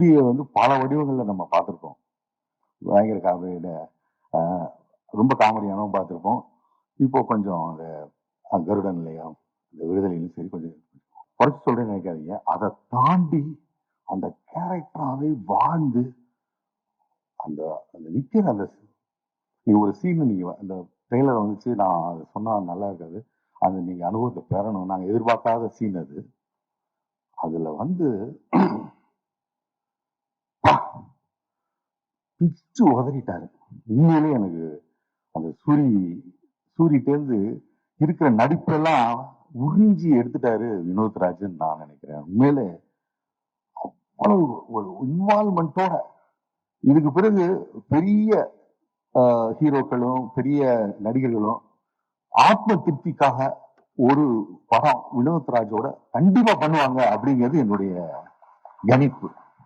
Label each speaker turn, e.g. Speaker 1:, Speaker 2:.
Speaker 1: வந்து பல வடிவங்கள்ல நம்ம பார்த்திருக்கோம். பயங்கர காமெடியில ரொம்ப காமெடியானவும் பார்த்திருப்போம். இப்போ கொஞ்சம் அந்த கருடன்லயும், இந்த விடுதலையிலும் சரி கொஞ்சம் குறைச்சு சொல்றேன்னு நினைக்காதீங்க. அதை தாண்டி அந்த கேரக்டராவே வாழ்ந்து அந்த அந்த நிக்கிற அந்த நீ ஒரு சீன் நீங்க அந்த ட்ரெய்லர் வந்துச்சு நான் அதை சொன்னா நல்லா இருக்காது. அது நீங்க அனுபவத்தை பெறணும். நாங்க எதிர்பார்க்காத சீன் அது. அதுல வந்து பிச்சு உதறிட்டாரு. உண்மையிலேயே எனக்கு அந்த சூரிட்டேருந்து இருக்கிற நடிப்பெல்லாம் உறிஞ்சி எடுத்துட்டாரு வினோத் ராஜன் நான் நினைக்கிறேன். உண்மையிலே அவ்வளவு ஒரு இன்வால்மெண்டோட இதுக்கு பிறகு பெரிய ஹீரோக்களும் பெரிய நடிகர்களும் ஆத்ம திருப்திக்காக ஒரு படம் வினோத் ராஜோட கண்டிப்பா பண்ணுவாங்க அப்படிங்கிறது என்னுடைய கணிப்பு.